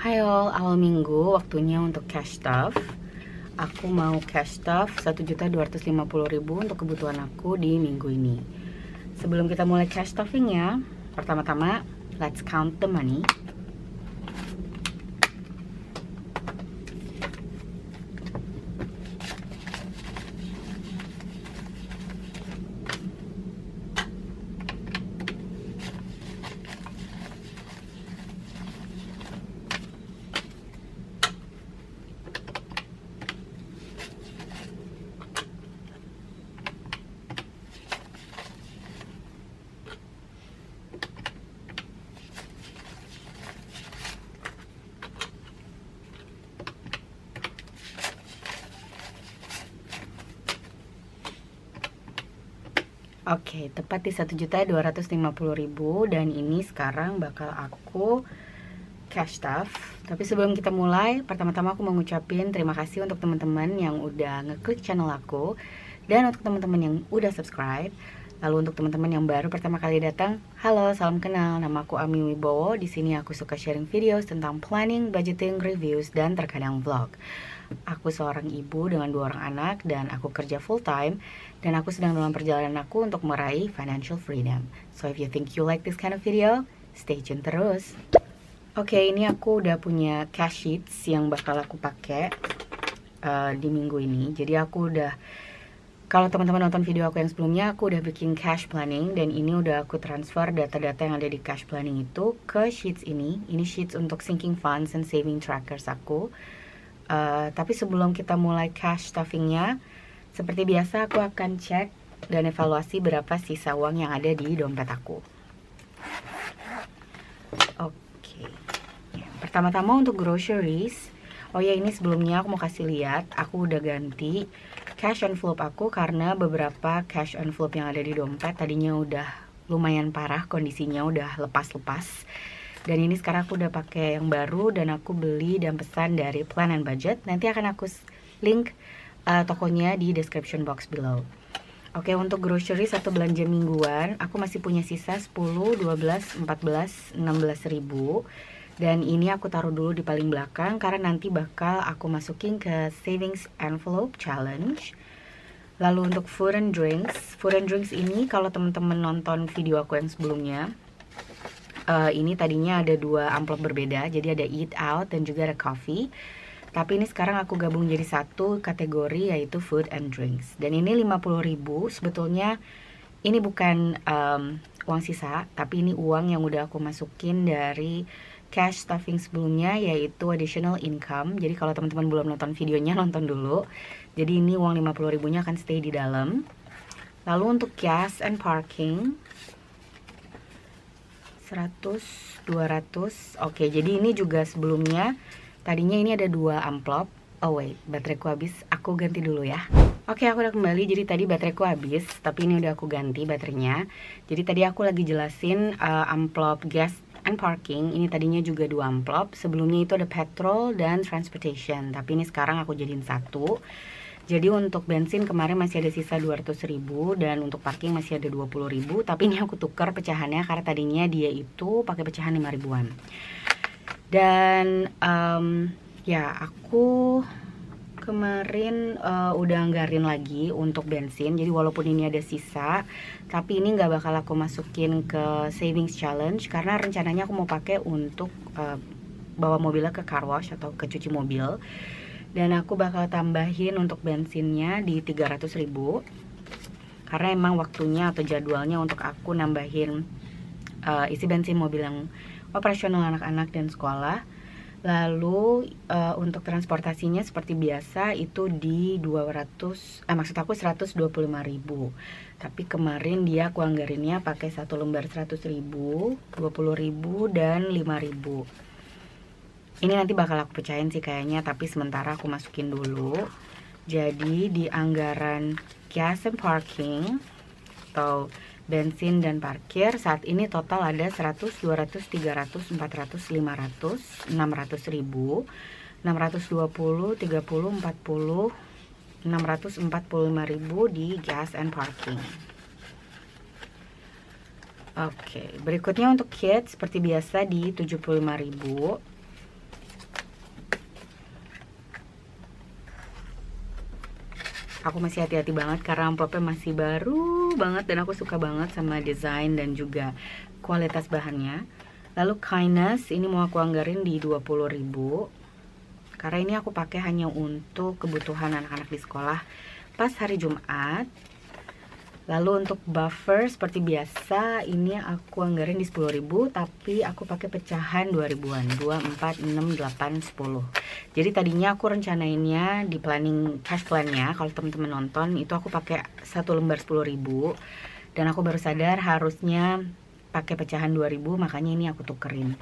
Hai all, awal minggu waktunya untuk cash stuff. Aku mau cash stuff 1.250.000 untuk kebutuhan aku di minggu ini. Sebelum kita mulai cash stuffingnya, pertama-tama let's count the money. Oke, tepat di 1.250.000 dan ini sekarang bakal aku cash stuff. Tapi sebelum kita mulai, pertama-tama aku mau ngucapin terima kasih untuk teman-teman yang udah ngeklik channel aku dan untuk teman-teman yang udah subscribe. Lalu untuk teman-teman yang baru pertama kali datang, halo, salam kenal. Nama aku Ami Wibowo. Di sini aku suka sharing videos tentang planning, budgeting, reviews, dan terkadang vlog. Aku seorang ibu dengan 2 orang anak dan aku kerja full time dan aku sedang dalam perjalanan aku untuk meraih financial freedom. So if you think you like this kind of video, stay tune terus. Oke, ini aku udah punya cash sheets yang bakal aku pakai di minggu ini. Jadi aku udah, kalau teman-teman nonton video aku yang sebelumnya, aku udah bikin cash planning dan ini udah aku transfer data-data yang ada di cash planning itu ke sheets ini. Ini sheets untuk sinking funds and saving trackers aku. Tapi sebelum kita mulai cash stuffingnya, seperti biasa aku akan cek dan evaluasi berapa sisa uang yang ada di dompet aku. Oke. Ya, pertama-tama untuk groceries. Oh ya, ini sebelumnya aku mau kasih lihat, aku udah ganti cash envelope aku karena beberapa cash envelope yang ada di dompet tadinya udah lumayan parah kondisinya, udah lepas-lepas. Dan ini sekarang aku udah pakai yang baru dan aku beli dan pesan dari Plan and Budget. Nanti akan aku link tokonya di description box below. Oke, untuk groceries atau belanja mingguan, aku masih punya sisa 10, 12, 14, 16 ribu. Dan ini aku taruh dulu di paling belakang karena nanti bakal aku masukin ke savings envelope challenge. Lalu untuk food and drinks ini kalau teman-teman nonton video aku yang sebelumnya, ini tadinya ada 2 amplop berbeda, jadi ada eat out dan juga ada coffee. Tapi ini sekarang aku gabung jadi satu kategori, yaitu food and drinks. Dan ini 50.000, sebetulnya ini bukan uang sisa, tapi ini uang yang udah aku masukin dari cash stuffing sebelumnya, yaitu additional income. Jadi kalau teman-teman belum nonton videonya, nonton dulu. Jadi ini uang 50.000-nya akan stay di dalam. Lalu untuk gas and parking 100, 200. Oke, jadi ini juga sebelumnya tadinya ini ada 2 amplop. Oh wait, bateraiku habis. Aku ganti dulu ya. Oke, aku udah kembali. Jadi tadi bateraiku habis, tapi ini udah aku ganti baterainya. Jadi tadi aku lagi jelasin amplop gas and parking. Ini tadinya juga 2 amplop. Sebelumnya itu ada petrol dan transportation, tapi ini sekarang aku jadiin satu. Jadi untuk bensin kemarin masih ada sisa 200.000 dan untuk parking masih ada 20.000. Tapi ini aku tukar pecahannya karena tadinya dia itu pakai pecahan 5 ribuan. Dan ya aku kemarin udah anggarin lagi untuk bensin. Jadi walaupun ini ada sisa, tapi ini nggak bakal aku masukin ke savings challenge karena rencananya aku mau pakai untuk bawa mobilnya ke car wash atau ke cuci mobil. Dan aku bakal tambahin untuk bensinnya di 300.000 karena emang waktunya atau jadwalnya untuk aku nambahin isi bensin mobil yang operasional anak-anak dan sekolah. Lalu untuk transportasinya seperti biasa itu di 125.000. Tapi kemarin dia aku anggarinnya pakai satu lembar 100.000, 20.000 dan 5.000. Ini nanti bakal aku pecahin sih kayaknya, tapi sementara aku masukin dulu. Jadi di anggaran gas and parking atau bensin dan parkir saat ini total ada 100, 200, 300, 400, 500, 600 ribu, 620, 30, 40, 645.000 di gas and parking. Oke, berikutnya untuk kids seperti biasa di 75.000. Aku masih hati-hati banget karena amplopnya masih baru banget dan aku suka banget sama desain dan juga kualitas bahannya. Lalu kindness ini mau aku anggarin di 20.000 karena ini aku pakai hanya untuk kebutuhan anak-anak di sekolah pas hari Jumat. Lalu untuk buffer seperti biasa ini aku anggarin di 10.000, tapi aku pakai pecahan 2000-an, 2, 4, 6, 8, 10. Jadi tadinya aku rencanainnya di planning cash plan-nya, kalau teman-teman nonton itu aku pakai satu lembar 10.000 dan aku baru sadar harusnya pakai pecahan 2000, makanya ini aku tukerin.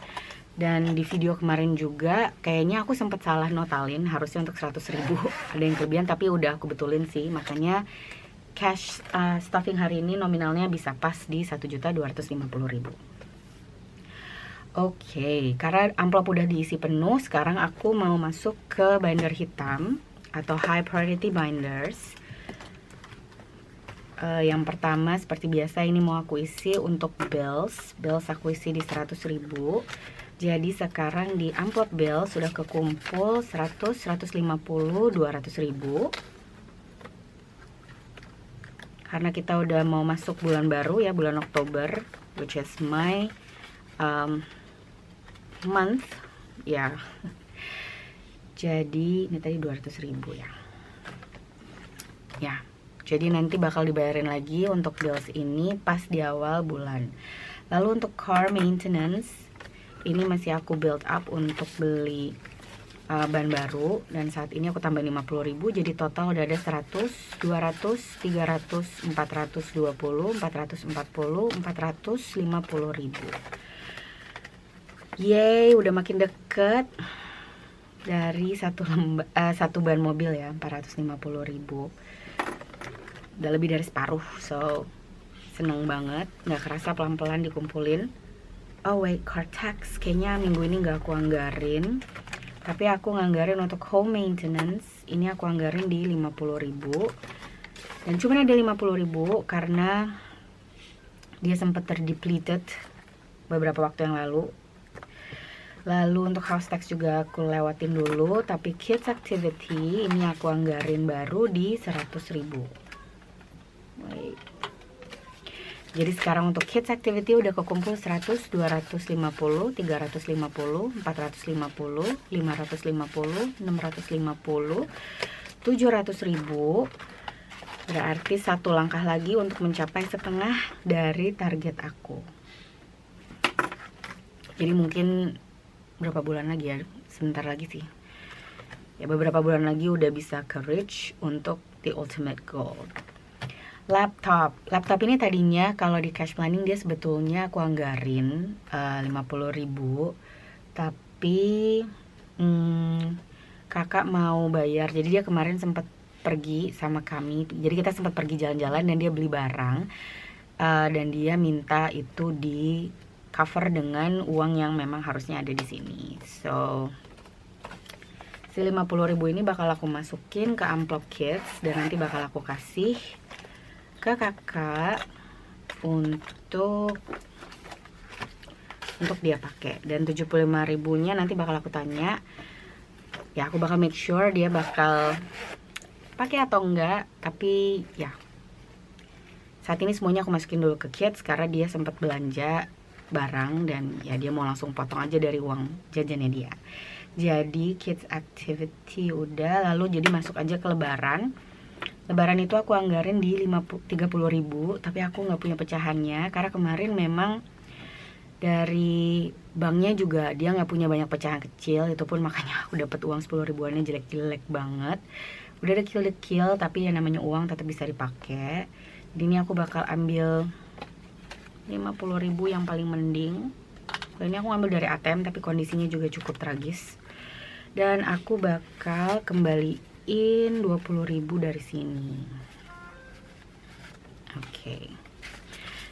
Dan di video kemarin juga kayaknya aku sempat salah notalin, harusnya untuk 100.000 ada yang kelebihan, tapi udah aku betulin sih, makanya cash stuffing hari ini nominalnya bisa pas di 1.250.000. Oke, karena amplop udah diisi penuh, sekarang aku mau masuk ke binder hitam atau high priority binders. Yang pertama seperti biasa ini mau aku isi untuk bills aku isi di 100.000. Jadi sekarang di amplop bill sudah kekumpul 100, 150, 200.000. Karena kita udah mau masuk bulan baru ya, bulan Oktober, which is my month ya. Jadi ini tadi 200.000 ya. Ya, jadi nanti bakal dibayarin lagi untuk bills ini pas di awal bulan. Lalu untuk car maintenance ini masih aku build up untuk beli ban baru, dan saat ini aku tambah 50.000, jadi total udah ada 100, 200, 300, 420, 440, 450.000. Yeay, udah makin deket dari satu ban mobil ya, 450.000. Udah lebih dari separuh, so seneng banget, nggak kerasa pelan-pelan dikumpulin. Oh wait, car tax kayaknya minggu ini nggak aku anggarin, tapi aku nganggarin untuk home maintenance ini aku anggarin di 50.000, dan cuma ada 50.000 karena dia sempat terdepleted beberapa waktu yang lalu. Lalu untuk house tax juga aku lewatin dulu, tapi kids activity ini aku anggarin baru di 100.000. Jadi sekarang untuk kids activity udah kekumpul 100, 250, 350, 450, 550, 650, 700.000. Berarti satu langkah lagi untuk mencapai setengah dari target aku. Jadi mungkin berapa bulan lagi ya? Sebentar lagi sih. Ya beberapa bulan lagi udah bisa ke reach untuk the ultimate goal. Laptop ini tadinya kalau di cash planning dia sebetulnya aku anggarin 50.000, tapi kakak mau bayar, jadi dia kemarin sempat pergi sama kami, jadi kita sempat pergi jalan-jalan dan dia beli barang, dan dia minta itu di cover dengan uang yang memang harusnya ada di sini. So si 50.000 ini bakal aku masukin ke amplop kids dan nanti bakal aku kasih ke kakak untuk dia pakai, dan 75.000-nya nanti bakal aku tanya ya, aku bakal make sure dia bakal pakai atau enggak, tapi ya saat ini semuanya aku masukin dulu ke kids karena dia sempat belanja barang dan ya dia mau langsung potong aja dari uang jajannya dia. Jadi kids activity udah, lalu jadi masuk aja ke lebaran itu aku anggarin di 30.000, tapi aku nggak punya pecahannya karena kemarin memang dari banknya juga dia nggak punya banyak pecahan kecil, itu pun makanya aku dapat uang 10.000-annya jelek-jelek banget. Udah dekil-dekil tapi ya namanya uang tetap bisa dipakai. Jadi ini aku bakal ambil 50.000 yang paling mending. Ini aku ngambil dari ATM tapi kondisinya juga cukup tragis, dan aku bakal kembaliin 20.000 dari sini. Oke.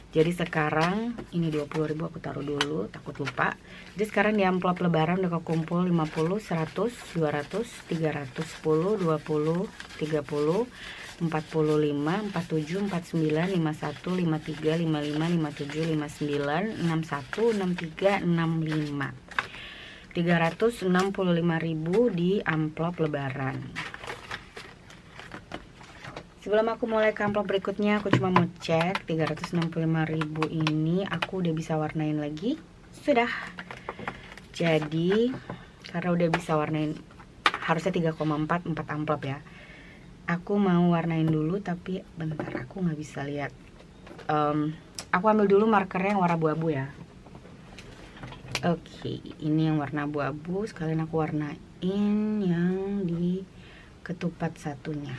Jadi sekarang ini 20.000 aku taruh dulu, takut lupa. Jadi sekarang di amplop lebaran udah kekumpul 50, 100, 200, 310, 20, 30, 45, 47, 49, 51, 53, 55, 57, 59, 61, 63, 65. 365.000 di amplop lebaran. Sebelum aku mulai ke amplop berikutnya, aku cuma mau cek 365.000 ini aku udah bisa warnain lagi. Sudah. Jadi karena udah bisa warnain, harusnya 3,4 amplop ya. Aku mau warnain dulu, tapi bentar, aku nggak bisa lihat. Aku ambil dulu markernya yang warna abu-abu ya. Oke, ini yang warna abu-abu. Sekalian aku warnain yang di ketupat satunya.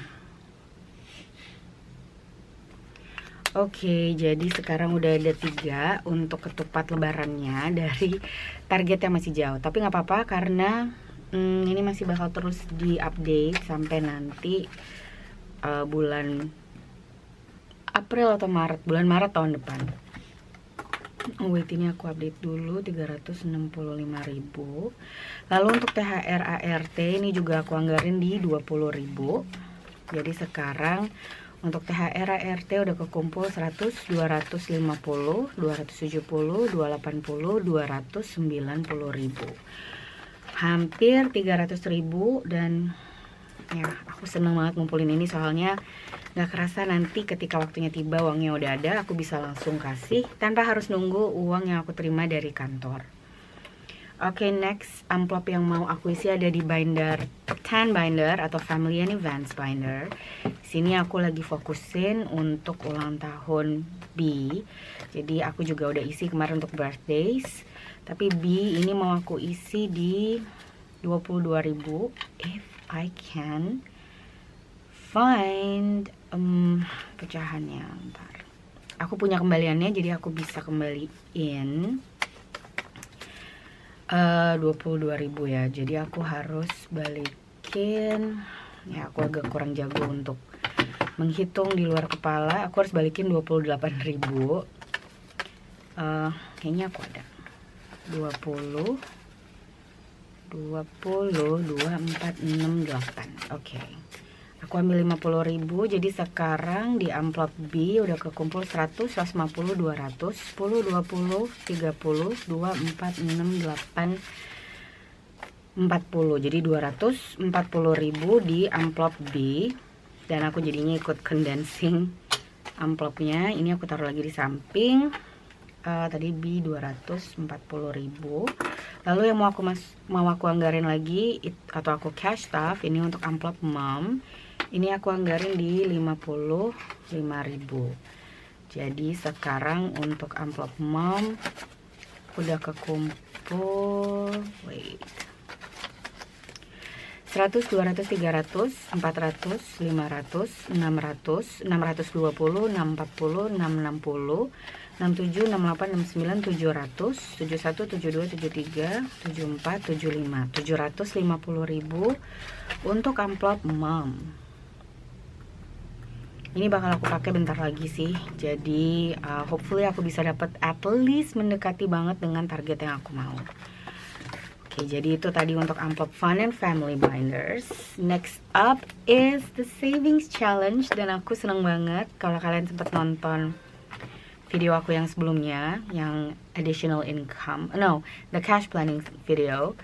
Oke, jadi sekarang udah ada 3 untuk ketupat lebarannya dari target yang masih jauh. Tapi nggak apa-apa karena ini masih bakal terus di-update sampai nanti bulan April atau Maret, bulan Maret tahun depan. Wait, ini aku update dulu 365.000. Lalu untuk THR ART ini juga aku anggarin di 20.000. Jadi sekarang untuk THR ART udah kekumpul 100, 250, 270, 280, 290.000. Hampir 300.000 dan ya aku seneng banget ngumpulin ini soalnya gak kerasa nanti ketika waktunya tiba uangnya udah ada, aku bisa langsung kasih tanpa harus nunggu uang yang aku terima dari kantor. Oke, next amplop yang mau aku isi ada di binder 10 binder atau Family and Events binder. Sini aku lagi fokusin untuk ulang tahun B. Jadi aku juga udah isi kemarin untuk birthdays. Tapi B ini mau aku isi di 22.000 if I can find pecahannya. Ntar aku punya kembaliannya, jadi aku bisa kembaliin 22.000 ya. Jadi aku harus balikin, ya aku agak kurang jago untuk menghitung di luar kepala. Aku harus balikin 28.000. Kayaknya aku ada 20 2, 4, 6, 8. Oke. Aku ambil 50.000. Jadi sekarang di amplop B udah kekumpul 100, 150, 200, 10, 20, 30, 2, 4, 6, 8, 40. Jadi 240.000 di amplop B. Dan aku jadinya ikut condensing amplopnya. Ini aku taruh lagi di samping. Tadi B 240.000. Lalu yang mau aku anggarin lagi atau aku cash stuff ini untuk amplop mom. Ini aku anggarin di 55.000. Jadi sekarang untuk amplop mom udah kekumpul 100, 200, 300, 400, 500, 600, 620, 640, 660, 67, 68, 69, 700, 71, 72, 73, 74, 75, 750.000 untuk amplop mom. Ini bakal aku pakai bentar lagi sih. Jadi hopefully aku bisa dapat at least mendekati banget dengan target yang aku mau. Oke, jadi itu tadi untuk amplop fun and family binders. Next up is the savings challenge, dan aku seneng banget kalau kalian sempat nonton video aku yang sebelumnya, yang additional income, the cash planning video.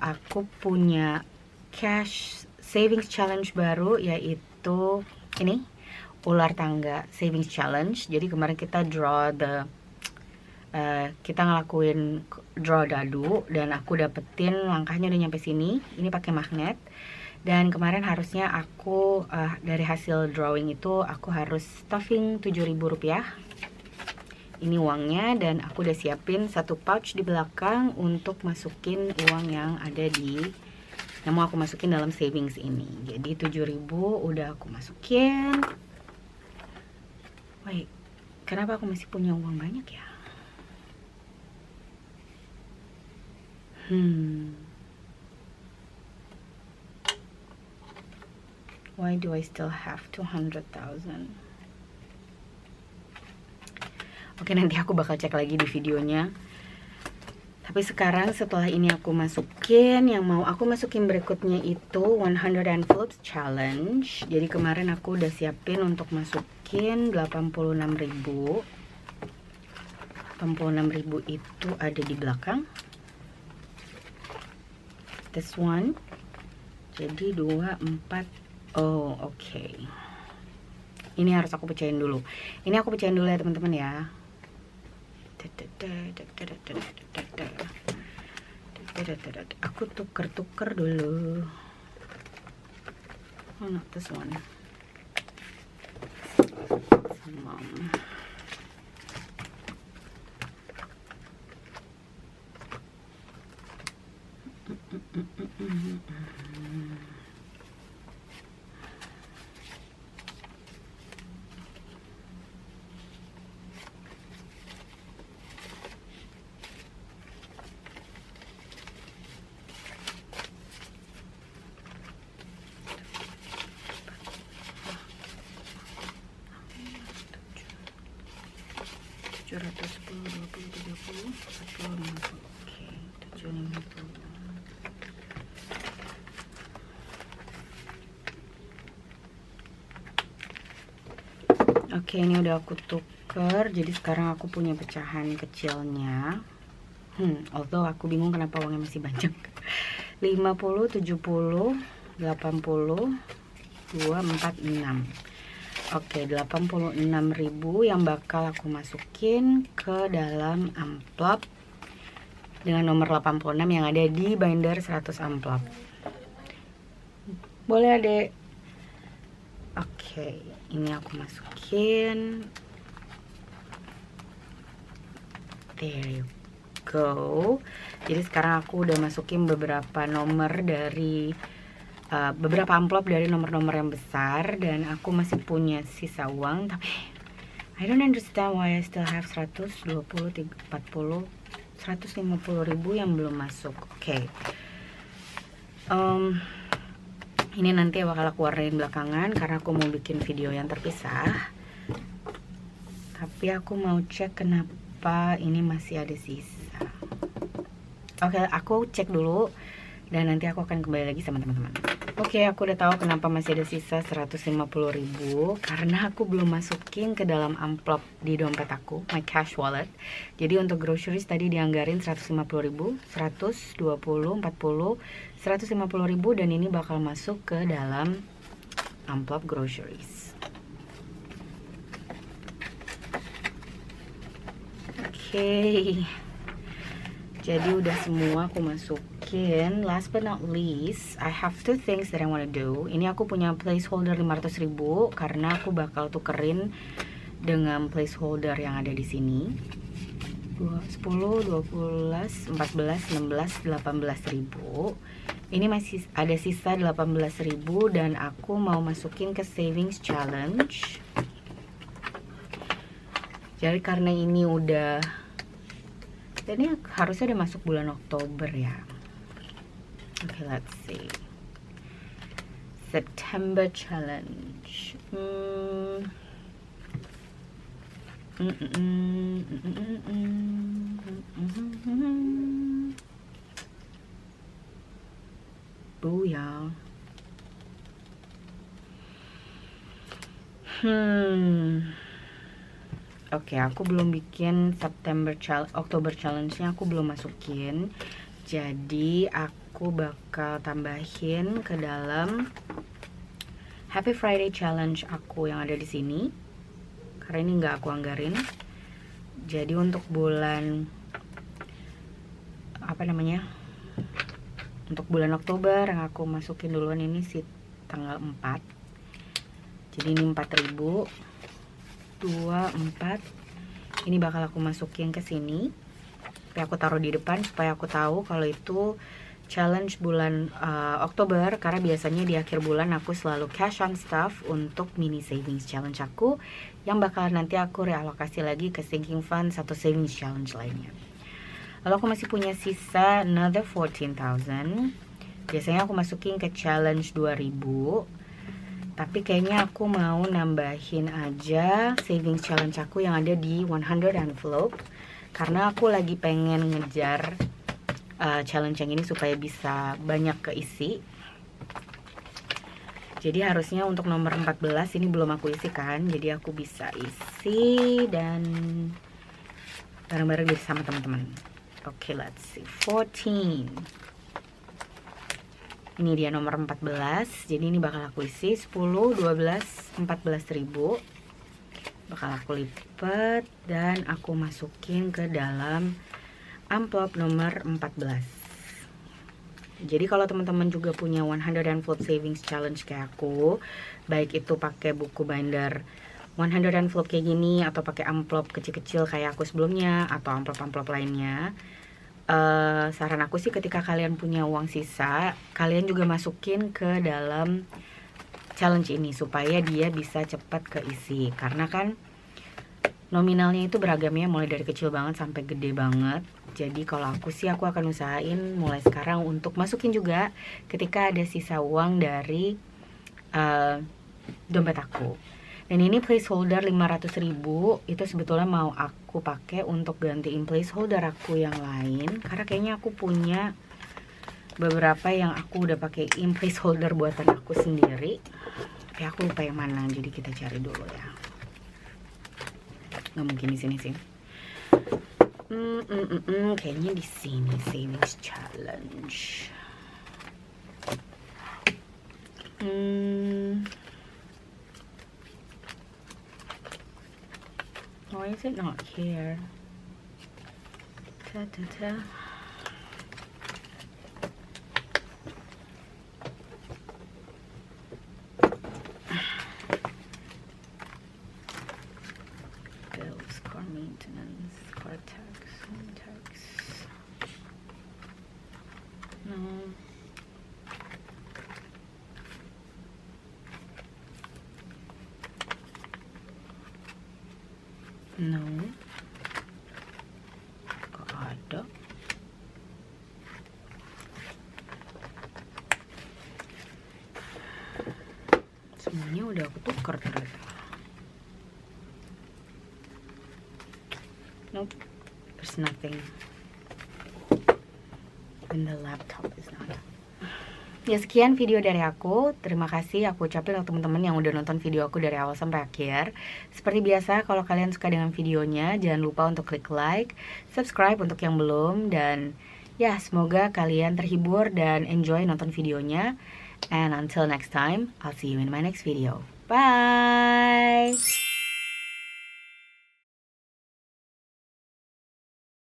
Aku punya cash savings challenge baru, yaitu ini ular tangga savings challenge. Jadi kemarin kita kita ngelakuin draw dadu dan aku dapetin langkahnya udah nyampe sini. Ini pakai magnet. Dan kemarin harusnya aku dari hasil drawing itu aku harus stuffing 7.000 rupiah. Ini uangnya, dan aku udah siapin satu pouch di belakang untuk masukin uang yang ada yang mau aku masukin dalam savings ini. Jadi 7.000 udah aku masukin. Wait, kenapa aku masih punya uang banyak ya? Why do I still have 200,000? Oke, nanti aku bakal cek lagi di videonya. Tapi sekarang setelah ini aku masukin, yang mau aku masukin berikutnya itu 100 envelopes challenge. Jadi kemarin aku udah siapin untuk masukin 86.000. 86.000 itu ada di belakang. This one. Jadi 2, 4. Oh, oke. Ini harus aku pecahin dulu. Ini aku pecahin dulu ya teman-teman ya. Aku tuker dulu. Oh, not this one. Mom. Oke, ini udah aku tuker. Jadi sekarang aku punya pecahan kecilnya. Although aku bingung kenapa uangnya masih banyak. 50, 70, 80, 246. Oke, 86.000 yang bakal aku masukin ke dalam amplop dengan nomor 86 yang ada di binder 100 amplop. Boleh, Adek? Oke, ini aku masukin. There you go. Jadi sekarang aku udah masukin beberapa nomor dari beberapa amplop dari nomor-nomor yang besar, dan aku masih punya sisa uang, tapi I don't understand why I still have 120, 40, 150 ribu yang belum masuk. Oke. Ini nanti bakal aku warnain belakangan karena aku mau bikin video yang terpisah. Tapi aku mau cek kenapa ini masih ada sisa. Oke, aku cek dulu dan nanti aku akan kembali lagi sama teman-teman. Oke, aku udah tahu kenapa masih ada sisa 150 ribu, karena aku belum masukin ke dalam amplop di dompet aku, my cash wallet. Jadi untuk groceries tadi dianggarin 150 ribu, 120, 40, 150 ribu, dan ini bakal masuk ke dalam amplop groceries. Oke, jadi udah semua aku masukin. Last but not least, I have two things that I want to do. Ini aku punya placeholder 500 ribu karena aku bakal tukerin dengan placeholder yang ada di sini. 10, 12, 14, 16, 18 ribu. Ini masih ada sisa 18 ribu dan aku mau masukin ke savings challenge. Jadi karena ini udah, ini harusnya udah masuk bulan Oktober ya. Okay, let's see. September challenge. Booyah. Oke, aku belum bikin Oktober challenge-nya, aku belum masukin. Jadi aku bakal tambahin ke dalam Happy Friday challenge aku yang ada di sini, karena ini nggak aku anggarin. Jadi untuk bulan untuk bulan Oktober yang aku masukin duluan ini sih tanggal 4. Jadi ini 4.000, 24. Ini bakal aku masukin ke sini. Tapi aku taruh di depan supaya aku tahu kalau itu challenge bulan Oktober, karena biasanya di akhir bulan aku selalu cash on stuff untuk mini savings challenge aku yang bakal nanti aku realokasi lagi ke sinking fund atau savings challenge lainnya. Lalu aku masih punya sisa another 14,000. Biasanya aku masukin ke challenge 2000, tapi kayaknya aku mau nambahin aja savings challenge aku yang ada di 100 envelope, karena aku lagi pengen ngejar challenge yang ini supaya bisa banyak keisi. Jadi harusnya untuk nomor 14 ini belum aku isi kan, jadi aku bisa isi dan bareng-bareng sama teman-teman. Oke, let's see. 14. Ini dia nomor 14. Jadi ini bakal aku isi 10, 12, 14 ribu. bakal aku lipat dan aku masukin ke dalam amplop nomor 14. Jadi kalau teman-teman juga punya 100 envelope savings challenge kayak aku, baik itu pakai buku binder 100 envelope kayak gini atau pakai amplop kecil-kecil kayak aku sebelumnya atau amplop-amplop lainnya, saran aku sih ketika kalian punya uang sisa, kalian juga masukin ke dalam challenge ini supaya dia bisa cepat keisi. Karena kan nominalnya itu beragamnya mulai dari kecil banget sampai gede banget. Jadi kalau aku sih aku akan usahain mulai sekarang untuk masukin juga ketika ada sisa uang dari dompet aku. Dan ini placeholder 500.000 itu sebetulnya mau aku pakai untuk gantiin placeholder aku yang lain, karena kayaknya aku punya beberapa yang aku udah pakaiin placeholder buatan aku sendiri, tapi aku lupa yang mana. Jadi kita cari dulu ya. Nggak mungkin di sini sih. Kayaknya di sini savings challenge. Why is it not here? Bills, car maintenance, car tax, home tax. No. No. Gak ada. Semuanya udah aku tukar ternyata. Nope. There's nothing. And the laptop is not. Ya sekian video dari aku. Terima kasih aku ucapin untuk teman-teman yang udah nonton video aku dari awal sampai akhir. Seperti biasa, kalau kalian suka dengan videonya, jangan lupa untuk klik like, subscribe untuk yang belum, dan ya semoga kalian terhibur dan enjoy nonton videonya. And until next time, I'll see you in my next video. Bye.